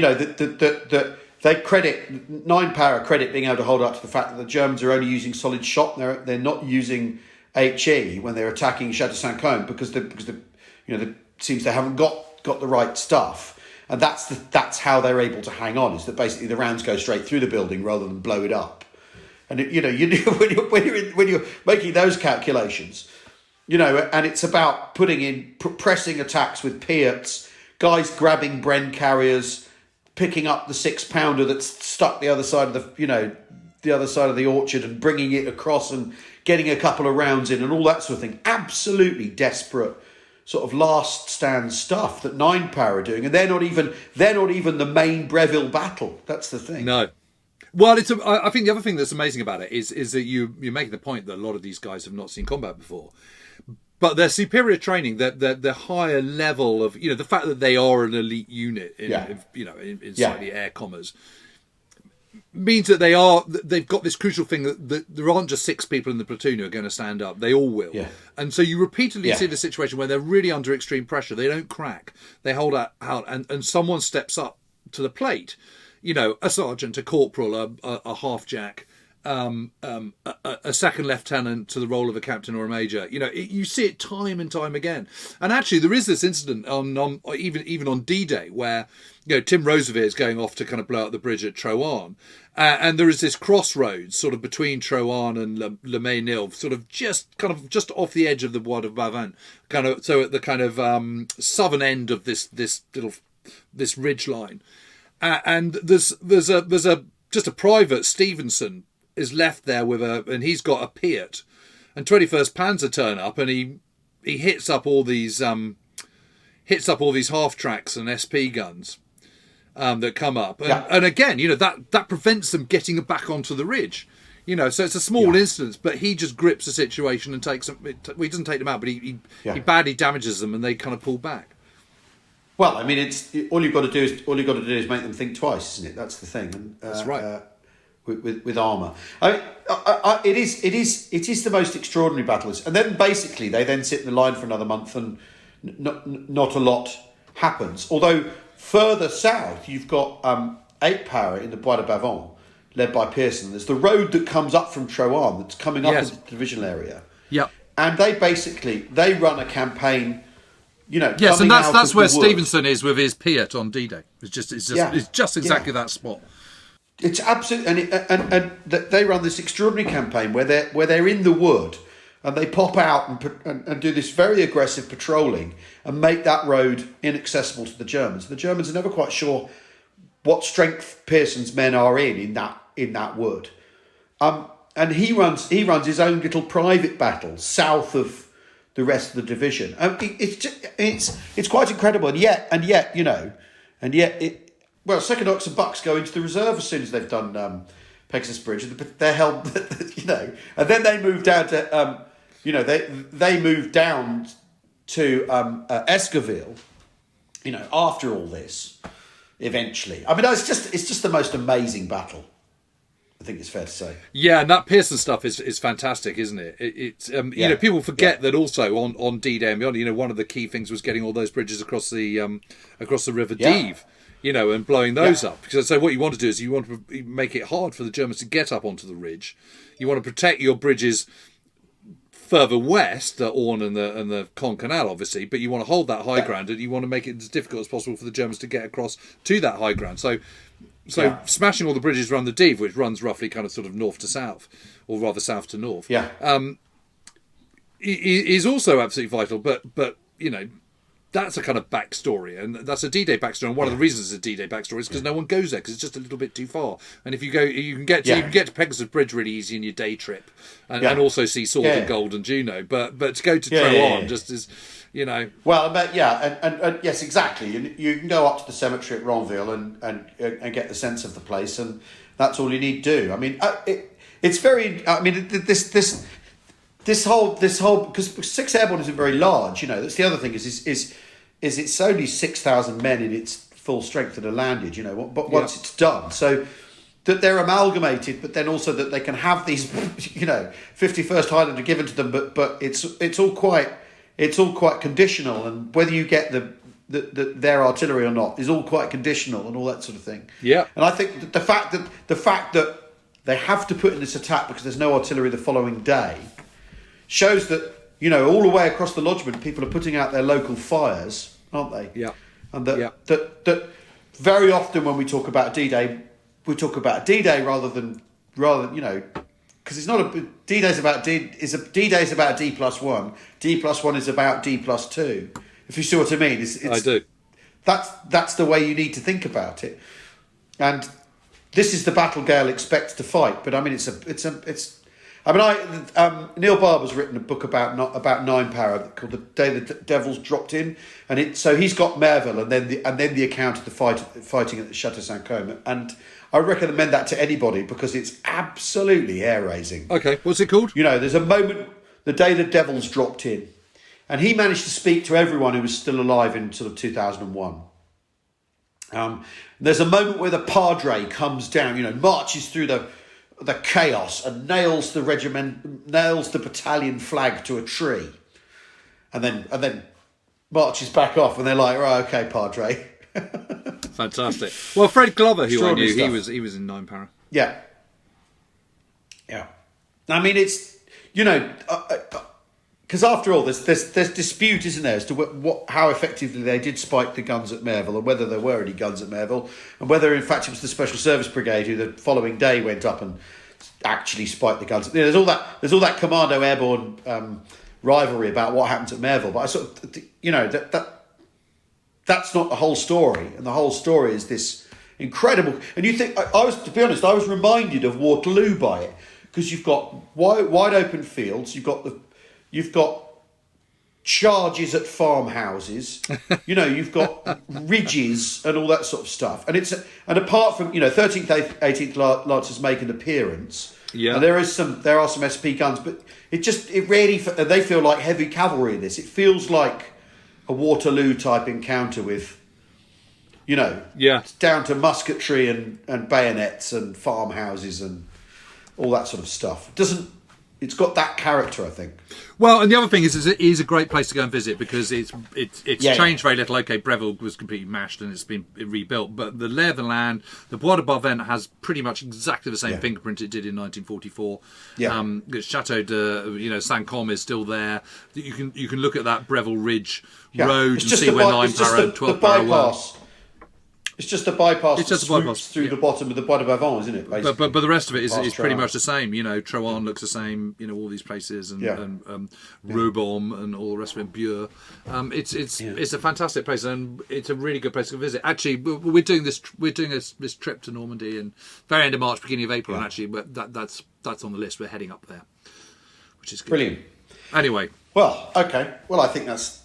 they credit, 9 para credit being able to hold up to the fact that the Germans are only using solid shot. They're not using HE when they're attacking Chateau Saint-Côme because it seems they haven't got the right stuff. And that's how they're able to hang on, is that basically the rounds go straight through the building rather than blow it up. And when you're making those calculations, and it's about putting in pressing attacks with Piats, guys grabbing Bren carriers, picking up the 6-pounder that's stuck the other side of the other side of the orchard and bringing it across and getting a couple of rounds in and all that sort of thing. Absolutely desperate sort of last stand stuff that 9 para are doing, and they're not even the main Breville battle. That's the thing. No. Well, I think the other thing that's amazing about it is that you're making the point that a lot of these guys have not seen combat before, but their superior training, their higher level of the fact that they are an elite unit in slightly air commas, means that they've got this crucial thing that there aren't just 6 people in the platoon who are going to stand up. They all will. And so you repeatedly see the situation where they're really under extreme pressure. They don't crack. They hold out and someone steps up to the plate. A sergeant, a corporal, a half-jack, a second lieutenant to the role of a captain or a major. You see it time and time again. And actually, there is this incident on even on D-Day where Tim Roosevelt is going off to kind of blow up the bridge at Troarn, and there is this crossroads sort of between Troarn and Le Mesnil, sort of just off the edge of the Bois de Bavent, so at the kind of southern end of this ridge line, and there's just a private Stevenson is left there and he's got a Piat, and 21st Panzer turn up, and he hits up all these half tracks and SP guns that come up, and again, that prevents them getting back onto the ridge. So it's a small incident, but he just grips the situation and takes them. He doesn't take them out, but he badly damages them, and they kind of pull back. Well, I mean, all you've got to do is make them think twice, isn't it? That's the thing. And, that's right. With armour, it is the most extraordinary battles. And then basically they then sit in the line for another month, and not a lot happens. Although further south, you've got 8 para in the Bois de Bavent, led by Pearson. There's the road that comes up from Troarn that's coming up into the divisional area. Yep. And they run a campaign. Yes, and that's where Stevenson is with his Piat on D-Day. It's just exactly that spot. It's absolutely, and they run this extraordinary campaign where they're in the wood, and they pop out and do this very aggressive patrolling and make that road inaccessible to the Germans. The Germans are never quite sure what strength Pearson's men are in that wood, and he runs his own little private battle south of the rest of the division. It's quite incredible, and yet and yet Second Ox and Bucks go into the reserve as soon as they've done Pegasus Bridge. They're held, and then they move down to, they move down to Escoville, after all this, eventually. I mean, it's just the most amazing battle. I think it's fair to say. Yeah, and that Pearson stuff is fantastic, isn't it? It's people forget that also on D-Day and beyond. One of the key things was getting all those bridges across the River Deve, and blowing those up. So what you want to do is you want to make it hard for the Germans to get up onto the ridge. You want to protect your bridges further west, the Orne and the Caen Canal, obviously, but you want to hold that high ground, and you want to make it as difficult as possible for the Germans to get across to that high ground. So smashing all the bridges around the Deve, which runs roughly kind of sort of north to south, or rather south to north, is also absolutely vital. But that's a kind of backstory, and that's a D-Day backstory. And one of the reasons it's a D-Day backstory is because no one goes there because it's just a little bit too far. And if you go, you can get to Pegasus Bridge really easy in your day trip, and also see Sword and Gold and Juno. But to go to Troan just is, Well, but and yes, exactly. You can go up to the cemetery at Ronville and get the sense of the place, and that's all you need to do. I mean, it's very. I mean, this whole because 6 Airborne isn't very large. That's the other thing is it's only 6,000 men in its full strength that are landed. But once it's done, so that they're amalgamated, but then also that they can have these 51st Highlander given to them, but it's all quite conditional, and whether you get their artillery or not is all quite conditional and all that sort of thing. Yeah, and I think that the fact that they have to put in this attack because there's no artillery the following day shows that all the way across the lodgement people are putting out their local fires, aren't they? Yeah, and that very often when we talk about D-Day, we talk about D-Day rather than because it's not a D-Day's about D-Day's about D+1. D+1 is about D+2. If you see what I mean, I do. That's the way you need to think about it. And this is the battle Gale expects to fight. But I mean, Neil Barber's written a book about 9 Para called The Day the Devils Dropped In, and so he's got Merville and then the account of the fighting at the Chateau Saint-Côme, and I recommend that to anybody because it's absolutely hair-raising. Okay, what's it called? There's a moment, the day the Devils dropped in, and he managed to speak to everyone who was still alive in sort of 2001. There's a moment where the Padre comes down, marches through the chaos and nails the battalion flag to a tree, and then marches back off, and they're like, right, okay, Padre. Fantastic. Well, Fred Glover, who I knew, stuff. he was in 9 Para. Yeah. I mean, it's because after all, there's dispute, isn't there, as to how effectively they did spike the guns at Merville, and whether there were any guns at Merville, and whether in fact it was the Special Service Brigade who the following day went up and actually spiked the guns. There's all that Commando Airborne rivalry about what happens at Merville, but I sort of that's not the whole story, and the whole story is this incredible. And you think I was reminded of Waterloo by it, because you've got wide open fields, you've got charges at farmhouses, you've got ridges and all that sort of stuff, and apart from 13th, 18th Lancers make an appearance, and there are some SP guns, but it really they feel like heavy cavalry in this. It feels like a Waterloo type encounter with, down to musketry and bayonets and farmhouses and all that sort of stuff. It's got that character, I think. Well, and the other thing is it is a great place to go and visit because it's changed very little. Okay, Breville was completely mashed and it's been rebuilt, but the lay of the land, the Bois de Bavent has pretty much exactly the same fingerprint it did in 1944. Chateau de Saint-Côme is still there. You can look at that Breville Ridge road and see where 9 Para and 12 Para were. It's just a bypass. It's just a bypass through the bottom of the Bois de Bavent, isn't it? But the rest of it is pretty much the same. Troan looks the same. All these places and Roubaix and all the rest of it. Bure. It's a fantastic place, and it's a really good place to visit. Actually, we're doing this trip to Normandy in very end of March, beginning of April, and actually, but that's on the list. We're heading up there, which is good. Brilliant. Anyway, well, okay. Well, I think that's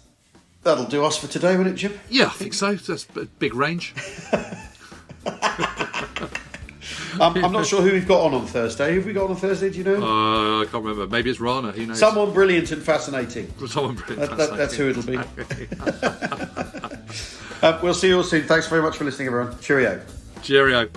That'll do us for today, won't it, Jim? Yeah, I think so. That's a big range. I'm not sure who we've got on Thursday. Who have we got on Thursday, do you know? I can't remember. Maybe it's Rana, who knows? Someone brilliant and fascinating. Someone brilliant. That's who it'll be. We'll see you all soon. Thanks very much for listening, everyone. Cheerio. Cheerio.